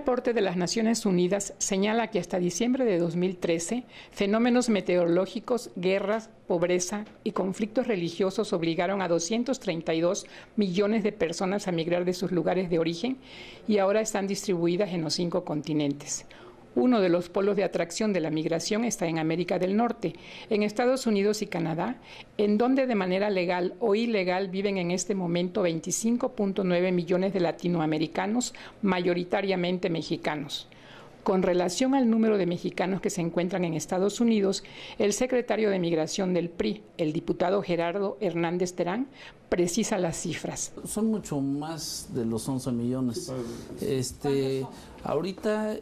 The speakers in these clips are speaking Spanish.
reporte de las Naciones Unidas señala que hasta diciembre de 2013, fenómenos meteorológicos, guerras, pobreza y conflictos religiosos obligaron a 232 millones de personas a migrar de sus lugares de origen y ahora están distribuidas en los 5 continentes. Uno de los polos de atracción de la migración está en América del Norte, en Estados Unidos y Canadá, en donde de manera legal o ilegal viven en este momento 25.9 millones de latinoamericanos, mayoritariamente mexicanos. Con relación al número de mexicanos que se encuentran en Estados Unidos, el secretario de Migración del PRI, el diputado Gerardo Hernández Terán, precisa las cifras. Son mucho más de los 11 millones. Ahorita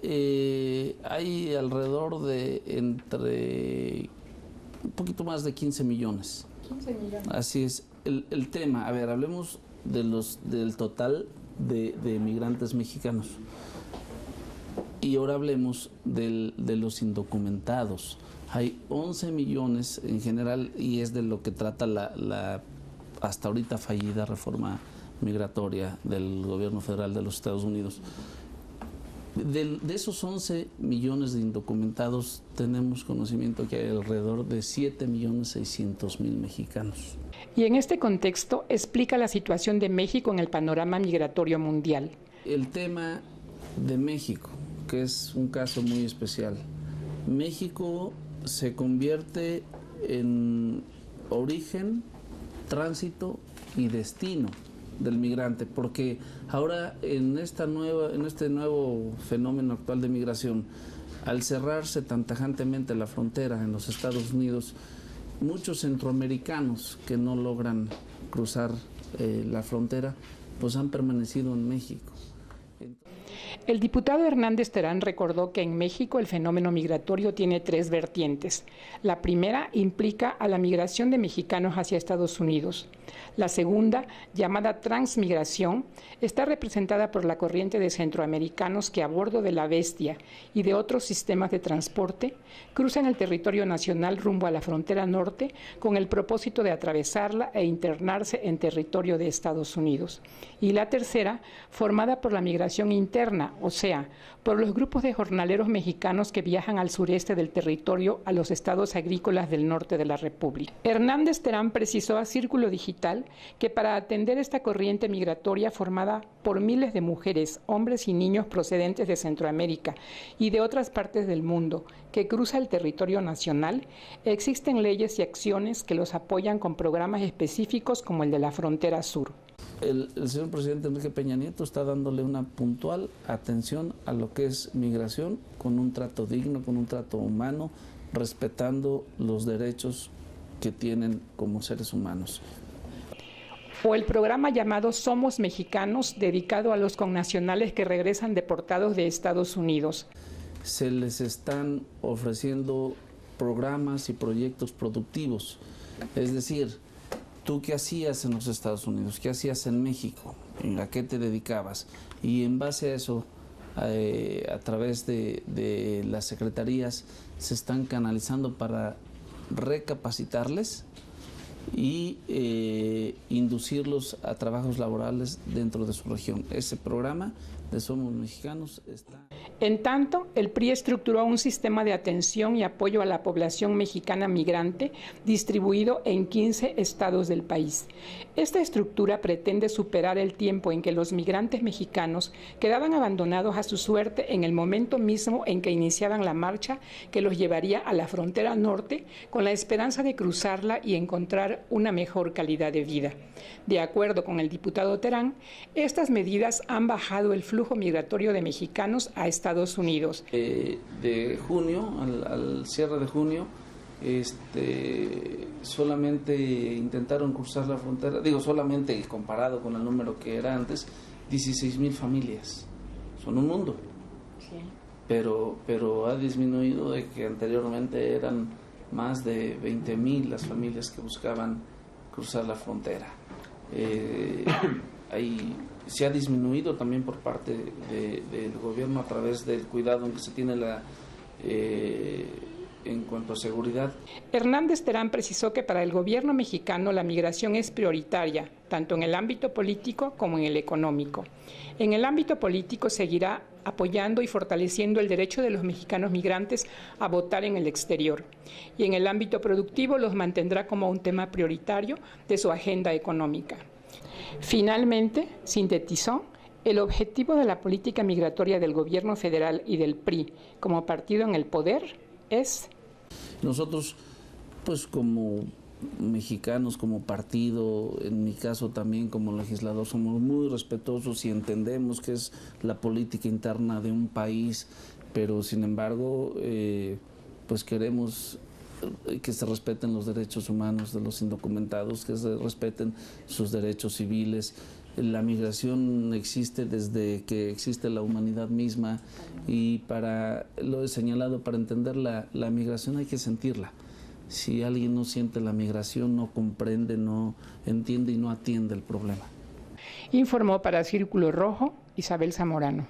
hay alrededor de entre un poquito más de 15 millones. 15 millones. Así es. El tema, a ver, hablemos del total de migrantes mexicanos. Y ahora hablemos de los indocumentados. Hay 11 millones en general y es de lo que trata la hasta ahorita fallida reforma migratoria del gobierno federal de los Estados Unidos. De esos 11 millones de indocumentados tenemos conocimiento que hay alrededor de 7.600.000 mexicanos. Y en este contexto explica la situación de México en el panorama migratorio mundial. El tema de México, que es un caso muy especial. México se convierte en origen, tránsito y destino del migrante, porque ahora en este nuevo fenómeno actual de migración, al cerrarse tan tajantemente la frontera en los Estados Unidos, muchos centroamericanos que no logran cruzar la frontera, pues han permanecido en México. El diputado Hernández Terán recordó que en México el fenómeno migratorio tiene 3 vertientes. La primera implica a la migración de mexicanos hacia Estados Unidos. La segunda, llamada transmigración, está representada por la corriente de centroamericanos que a bordo de la Bestia y de otros sistemas de transporte cruzan el territorio nacional rumbo a la frontera norte con el propósito de atravesarla e internarse en territorio de Estados Unidos. Y la tercera, formada por la migración interna, o sea, por los grupos de jornaleros mexicanos que viajan al sureste del territorio a los estados agrícolas del norte de la República. Hernández Terán precisó a Círculo Digital que para atender esta corriente migratoria formada por miles de mujeres, hombres y niños procedentes de Centroamérica y de otras partes del mundo que cruza el territorio nacional, existen leyes y acciones que los apoyan con programas específicos como el de la Frontera Sur. El señor presidente Enrique Peña Nieto está dándole una puntual atención a lo que es migración, con un trato digno, con un trato humano, respetando los derechos que tienen como seres humanos. O el programa llamado Somos Mexicanos, dedicado a los connacionales que regresan deportados de Estados Unidos. Se les están ofreciendo programas y proyectos productivos, es decir, ¿tú qué hacías en los Estados Unidos? ¿Qué hacías en México? ¿A qué te dedicabas? Y en base a eso, a través de las secretarías, se están canalizando para recapacitarles y inducirlos a trabajos laborales dentro de su región. Ese programa de Somos Mexicanos está... En tanto, el PRI estructuró un sistema de atención y apoyo a la población mexicana migrante distribuido en 15 estados del país. Esta estructura pretende superar el tiempo en que los migrantes mexicanos quedaban abandonados a su suerte en el momento mismo en que iniciaban la marcha que los llevaría a la frontera norte con la esperanza de cruzarla y encontrar una mejor calidad de vida. De acuerdo con el diputado Terán, estas medidas han bajado el flujo migratorio de mexicanos a Estados Unidos. De junio, al cierre de junio, solamente intentaron cruzar la frontera, digo solamente comparado con el número que era antes, 16,000 familias. Son un mundo. Sí. Pero ha disminuido de que anteriormente eran más de 20,000 las familias que buscaban cruzar la frontera. Se ha disminuido también por parte del gobierno a través del cuidado en que se tiene en cuanto a seguridad. Hernández Terán precisó que para el gobierno mexicano la migración es prioritaria, tanto en el ámbito político como en el económico. En el ámbito político seguirá apoyando y fortaleciendo el derecho de los mexicanos migrantes a votar en el exterior. Y en el ámbito productivo los mantendrá como un tema prioritario de su agenda económica. Finalmente, sintetizó, el objetivo de la política migratoria del gobierno federal y del PRI como partido en el poder es... Nosotros, pues como mexicanos, como partido, en mi caso también como legislador, somos muy respetuosos y entendemos que es la política interna de un país, pero sin embargo, pues queremos que se respeten los derechos humanos de los indocumentados, que se respeten sus derechos civiles. La migración existe desde que existe la humanidad misma y lo he señalado, para entender la migración hay que sentirla. Si alguien no siente la migración, no comprende, no entiende y no atiende el problema. Informó para Círculo Rojo Isabel Zamorano.